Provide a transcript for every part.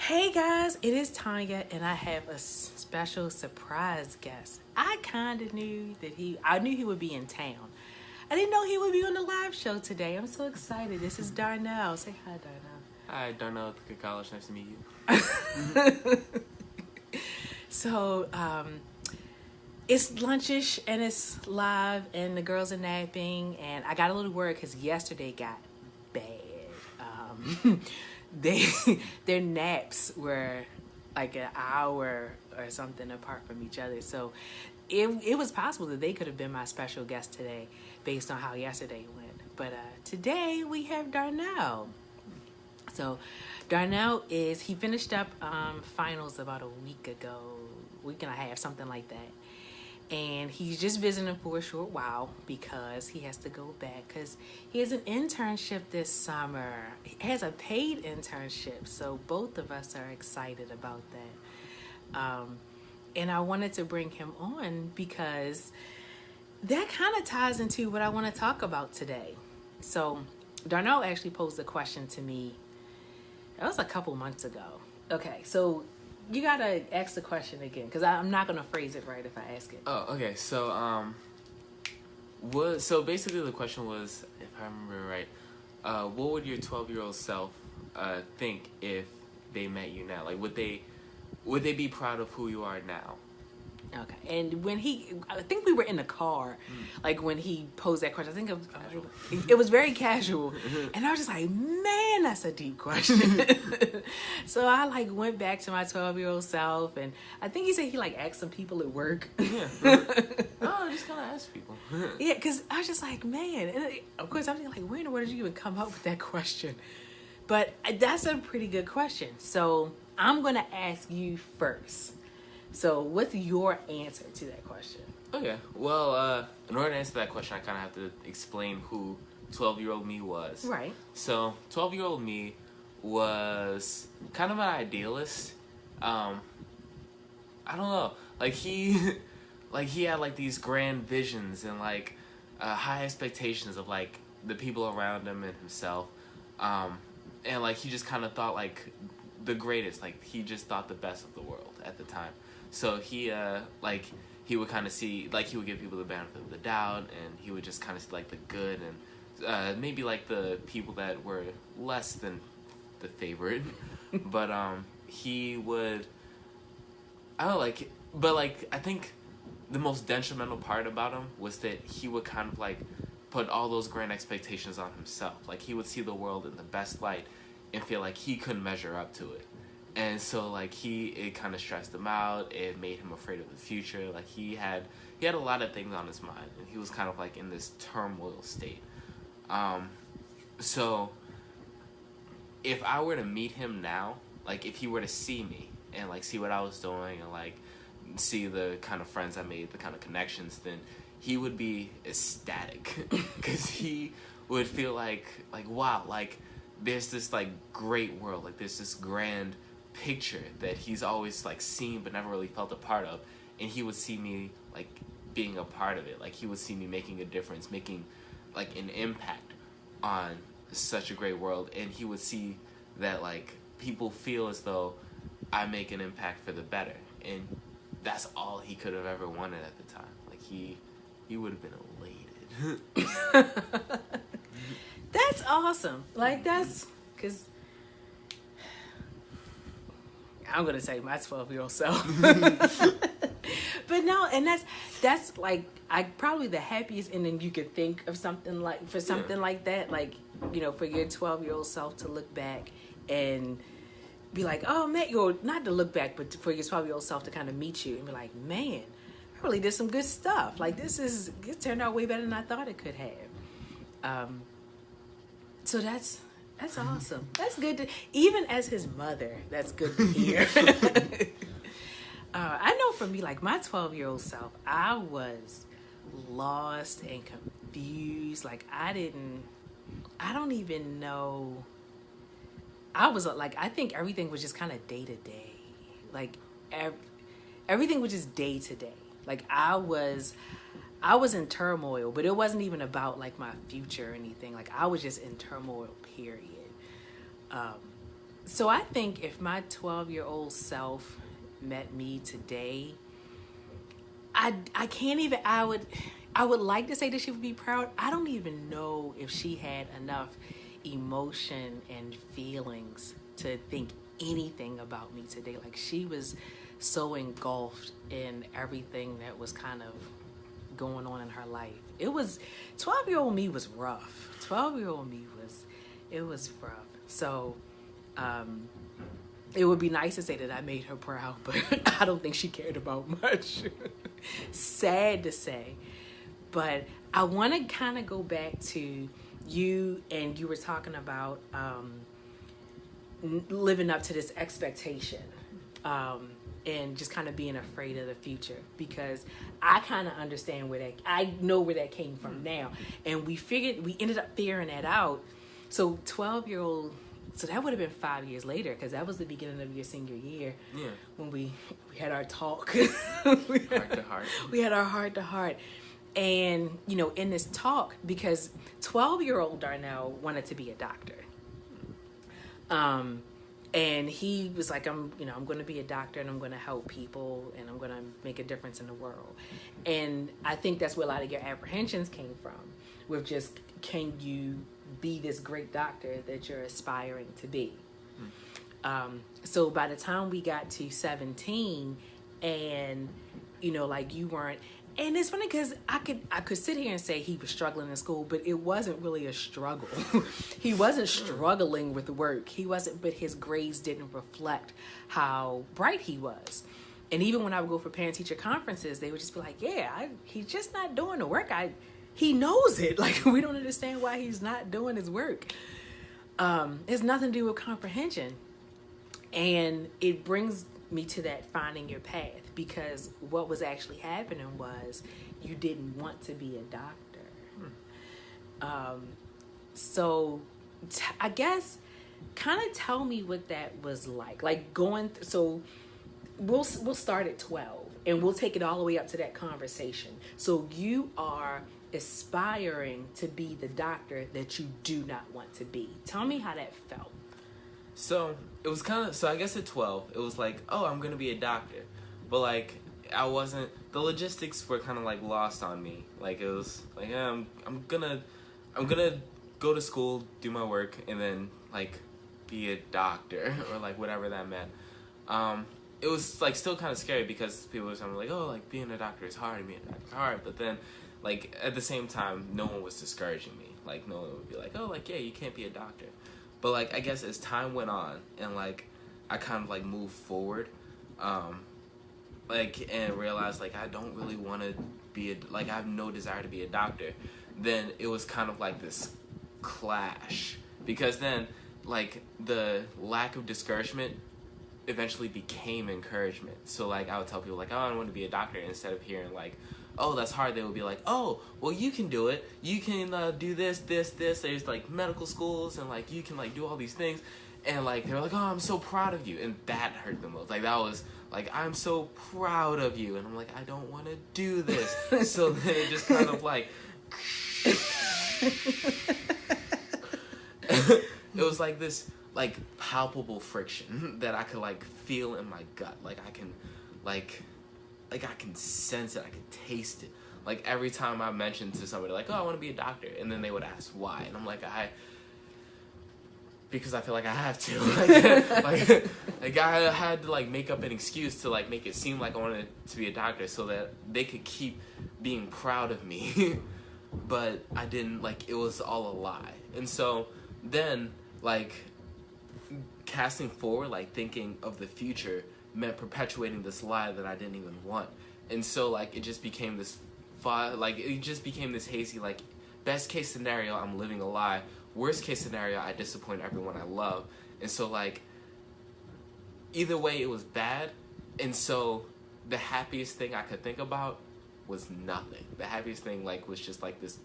Hey guys, it is Tanya, and I have a special surprise guest. I kind of knew that I knew he would be in town. I didn't know he would be on the live show today. I'm so excited. This is Darnell. Say hi, Darnell. Hi, Darnell. Good college. Nice to meet you. So, it's lunchish and it's live, and the girls are napping, and I got a little worried because yesterday got bad. They their naps were like an hour or something apart from each other, so it was possible that they could have been my special guest today based on how yesterday went. But today we have Darnell. So Darnell he finished up finals about a week and a half, something like that. And he's just visiting for a short while because he has to go back because he has an internship this summer. He has a paid internship, so both of us are excited about that. And I wanted to bring him on because that kind of ties into what I want to talk about today. So Darnell actually posed a question to me. That was a couple months ago. Okay, so you gotta ask the question again, because I'm not gonna phrase it right if I ask it. Oh, okay. So, basically the question was, if I remember right, what would your 12-year-old self think if they met you now? Like, would they be proud of who you are now? Okay, and I think we were in the car, like when he posed that question. I think it was very casual, and I was just like, man, that's a deep question. So I went back to my 12-year-old self, and I think he said he asked some people at work. Yeah. I just kind of ask people. Yeah, because I was just like, man, and of course I'm thinking where in the world did you even come up with that question? But that's a pretty good question. So I'm gonna ask you first. So what's your answer to that question? Okay. Well, in order to answer that question, I kind of have to explain who 12-year-old me was. Right. So 12-year-old me was kind of an idealist. I don't know. He had these grand visions and high expectations of the people around him and himself. And he just kind of thought the greatest. He just thought the best of the world at the time. So he would kind of see, he would give people the benefit of the doubt, and he would just kind of see the good and maybe the people that were less than the favorite. But he would, I don't know, but I think the most detrimental part about him was that he would kind of put all those grand expectations on himself. He would see the world in the best light and feel like he couldn't measure up to it. And so it kind of stressed him out. It made him afraid of the future. He had a lot of things on his mind, and he was kind of in this turmoil state. So if I were to meet him now, if he were to see me and see what I was doing and see the kind of friends I made, the kind of connections, then he would be ecstatic because he would feel wow, there's this great world, there's this grand picture that he's always seen but never really felt a part of, and he would see me being a part of it. He would see me making a difference, making an impact on such a great world, and he would see that people feel as though I make an impact for the better, and that's all he could have ever wanted at the time. He would have been elated. That's awesome. That's because I'm gonna say my 12-year-old self. But no, and that's I probably the happiest ending you could think of something like that, for your 12-year-old self to look back and be like, oh man, not to look back, but for your 12-year-old self to kind of meet you and be like, man, I really did some good stuff. It turned out way better than I thought it could have. So that's awesome. That's good to, even as his mother, that's good to hear. I know for me, my 12-year-old self, I was lost and confused. I don't even know. I was I think everything was just kind of day to day. Everything was just day to day. I was in turmoil, but it wasn't even about my future or anything. I was just in turmoil, period. So I think if my 12-year-old self met me today, I can't even I would like to say that she would be proud. I don't even know if she had enough emotion and feelings to think anything about me today. Like, she was so engulfed in everything that was kind of going on in her life. It was 12-year-old me was rough. 12-year-old me was it was rough. So it would be nice to say that I made her proud, but I don't think she cared about much. Sad to say. But I want to kind of go back to you, and you were talking about living up to this expectation and just kind of being afraid of the future, because I kind of understand I know where that came from now. And we ended up figuring that out. So 12-year-old, so that would have been 5 years later, because that was the beginning of your senior year. Yeah. When we had our talk. Heart to heart. We had our heart to heart. And, in this talk, because 12-year-old Darnell wanted to be a doctor. And he was like, I'm going to be a doctor, and I'm going to help people, and I'm going to make a difference in the world. And I think that's where a lot of your apprehensions came from, with just, can you be this great doctor that you're aspiring to be? So by the time we got to 17, and, like, you weren't, and it's funny because I could sit here and say he was struggling in school, but it wasn't really a struggle. He wasn't struggling with work. He wasn't, but his grades didn't reflect how bright he was. And even when I would go for parent-teacher conferences, they would just be like, yeah, he's just not doing the work. He knows it. Like, we don't understand why he's not doing his work. It has nothing to do with comprehension. And it brings me to that finding your path, because what was actually happening was you didn't want to be a doctor. So I guess kind of tell me what that was like going so we'll start at 12 and we'll take it all the way up to that conversation. So you are aspiring to be the doctor that you do not want to be. Tell me how that felt. So it was I guess at 12, it was like, oh, I'm going to be a doctor. But like, I wasn't, the logistics were kind of like lost on me. Like, it was like, I'm gonna go to school, do my work, and then like be a doctor or like whatever that meant. It was like still kind of scary because people were saying like, oh, like being a doctor is hard, but then like at the same time, no one was discouraging me. Like, no one would be like, oh, like, yeah, you can't be a doctor. But like, I guess as time went on and like I kind of like moved forward, like, and realized like I don't really want to be I have no desire to be a doctor, then it was kind of like this clash, because then like the lack of discouragement eventually became encouragement. So like I would tell people like, oh, I want to be a doctor, instead of hearing like, oh, that's hard, they would be like, oh, well, you can do it, you can do this, there's like medical schools, and like you can like do all these things, and like they were like, oh, I'm so proud of you, and that hurt the most. Like, that was like, I'm so proud of you, and I'm like, I don't want to do this. So then it just kind of like it was like this like palpable friction that I could like feel in my gut. Like I can I can sense it, I can taste it. Like every time I mentioned to somebody like, oh, I want to be a doctor, and then they would ask why, and I'm like, because I feel like I have to. like I had to like make up an excuse to like make it seem like I wanted to be a doctor so that they could keep being proud of me. But I didn't, like, it was all a lie. And so then like casting forward, like thinking of the future meant perpetuating this lie that I didn't even want. And so like it just became this hazy, like, best case scenario, I'm living a lie. Worst case scenario, I disappoint everyone I love. And so like either way, it was bad. And so the happiest thing I could think about was nothing. The happiest thing like was just like this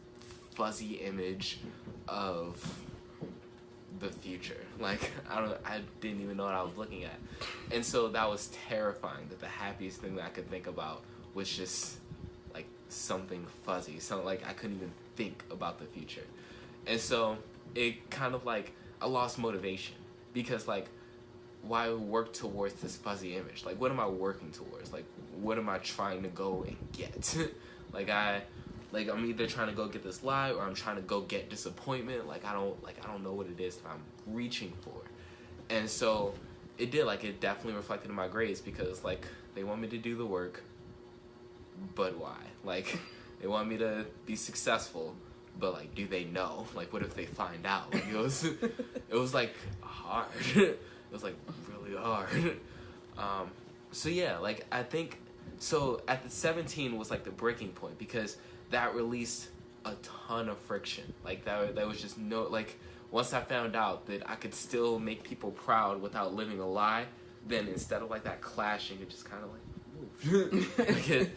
fuzzy image of the future. Like I didn't even know what I was looking at. And so that was terrifying, that the happiest thing that I could think about was just like something fuzzy. So like I couldn't even think about the future. And so it kind of like, I lost motivation, because like work towards this fuzzy image? Like, what am I working towards? Like, what am I trying to go and get? I'm either trying to go get this lie, or I'm trying to go get disappointment. I don't know what it is that I'm reaching for. And so it definitely reflected in my grades, because they want me to do the work, but why? They want me to be successful, but do they know? What if they find out? It was hard. It was really hard. So yeah, I think so at the 17 was the breaking point, because that released a ton of friction. That was just once I found out that I could still make people proud without living a lie, then instead of that clashing, it just kind of moved.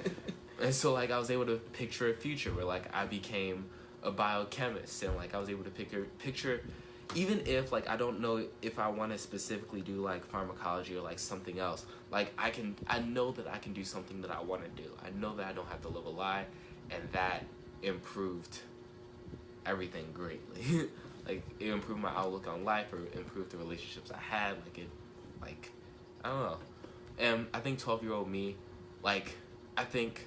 And so I was able to picture a future where I became a biochemist, and I was able to picture even if I don't know if I want to specifically do pharmacology or something else, I know that I can do something that I want to do. I know that I don't have to live a lie, and that improved everything greatly. It improved my outlook on life, or improved the relationships I had. I don't know. And I think 12-year-old me, I think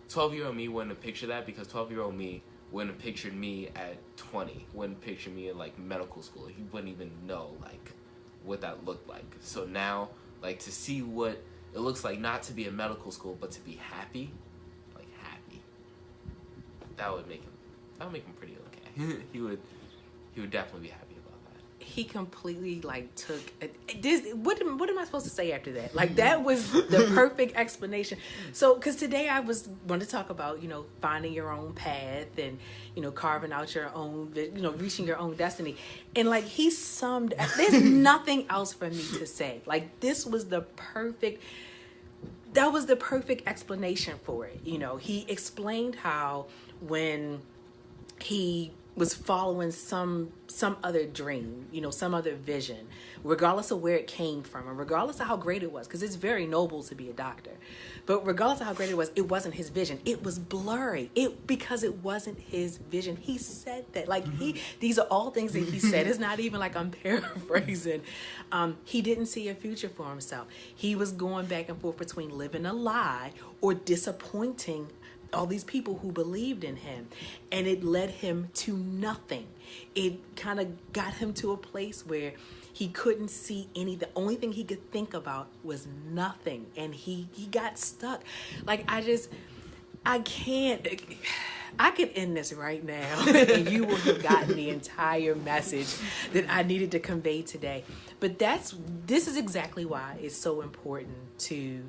12-year-old me wouldn't have pictured that, because 12-year-old me wouldn't have pictured me at 20, wouldn't picture me in medical school. He wouldn't even know what that looked like. So now, to see what it looks like not to be in medical school, but to be happy, happy, that would make him pretty okay. He would definitely be happy about that. He completely took this. What am I supposed to say after that? That was the perfect explanation. So, because today I wanted to talk about finding your own path, and carving out your own, reaching your own destiny, and he summed. There's nothing else for me to say. This was the perfect. That was the perfect explanation for it. He explained how when he was following some other dream, some other vision, regardless of where it came from, and regardless of how great it was, because it's very noble to be a doctor, but regardless of how great it wasn't his vision. It was blurry. Because it wasn't his vision. He said that. These are all things that he said. It's not even I'm paraphrasing. He didn't see a future for himself. He was going back and forth between living a lie or disappointing all these people who believed in him, and it led him to nothing. It kind of got him to a place where he couldn't see the only thing he could think about was nothing, and he got stuck. I could end this right now and you will have gotten the entire message that I needed to convey today. But this is exactly why it's so important to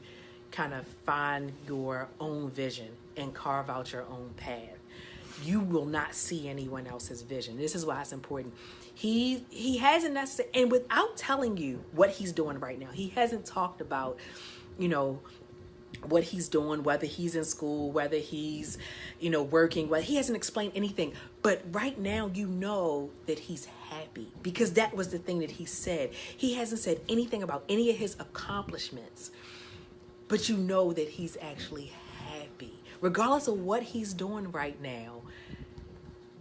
kind of find your own vision and carve out your own path. You will not see anyone else's vision. This is why it's important. He hasn't necessarily, and without telling you what he's doing right now, he hasn't talked about, what he's doing, whether he's in school, whether he's, working, he hasn't explained anything. But right now, that he's happy, because that was the thing that he said. He hasn't said anything about any of his accomplishments, but that he's actually happy. Regardless of what he's doing right now,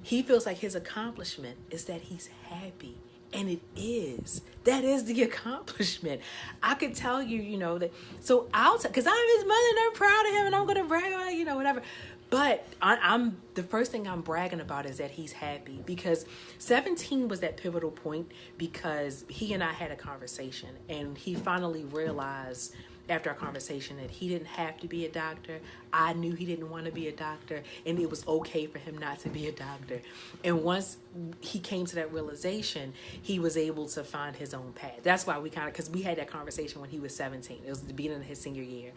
he feels like his accomplishment is that he's happy. And it is. That is the accomplishment. I could tell you, that. So because I'm his mother and I'm proud of him and I'm going to brag about it, whatever. But I'm the first thing I'm bragging about is that he's happy, because 17 was that pivotal point, because he and I had a conversation, and he finally realized after our conversation that he didn't have to be a doctor. I knew he didn't want to be a doctor, and it was okay for him not to be a doctor. And once he came to that realization, he was able to find his own path. That's why because we had that conversation when he was 17. It was the beginning of his senior year.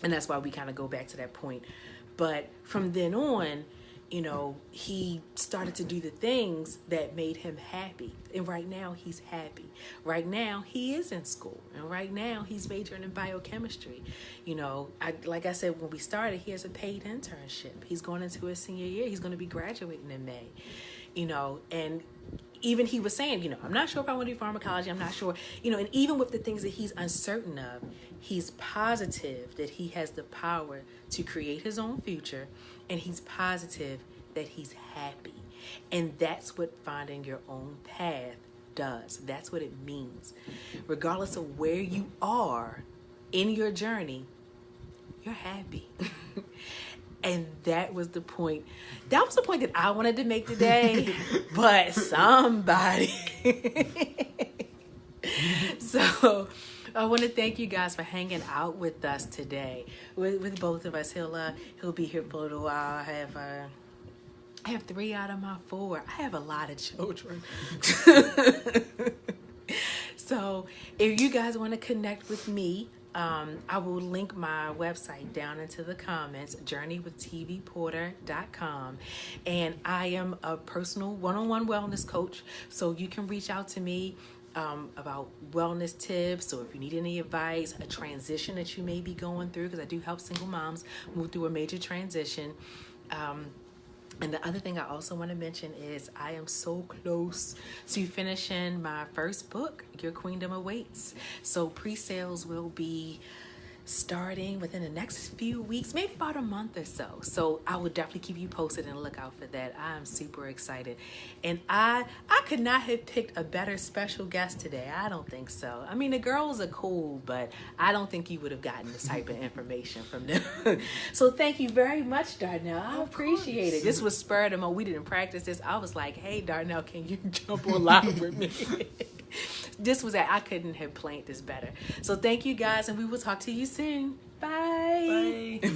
And that's why we kind of go back to that point. But from then on, he started to do the things that made him happy. And right now he's happy. Right now he is in school. And right now he's majoring in biochemistry. Like I said, when we started, he has a paid internship. He's going into his senior year. He's going to be graduating in May. And even he was saying, I'm not sure if I want to do pharmacology. I'm not sure, and even with the things that he's uncertain of, he's positive that he has the power to create his own future, and he's positive that he's happy. And that's what finding your own path does. That's what it means. Regardless of where you are in your journey, you're happy. And that was the point. That was the point that I wanted to make today. But somebody. So I want to thank you guys for hanging out with us today. With both of us. He'll be here for a little while. I have 3 out of my 4. I have a lot of children. So if you guys want to connect with me, I will link my website down into the comments, journeywithtvporter.com. And I am a personal one-on-one wellness coach. So you can reach out to me about wellness tips, or if you need any advice, a transition that you may be going through, because I do help single moms move through a major transition. And the other thing I also want to mention is I am so close to finishing my first book, Your Queendom Awaits. So pre-sales will be starting within the next few weeks, maybe about a month or so. So I will definitely keep you posted and look out for that. I'm super excited. And I could not have picked a better special guest today. I don't think so. I mean, the girls are cool, but I don't think you would have gotten this type of information from them. So thank you very much, Darnell. I appreciate it. This was spur of the moment. We didn't practice this. I was like, hey, Darnell, can you jump on live with me? I couldn't have planned this better. So thank you guys, and we will talk to you soon. Bye. Bye.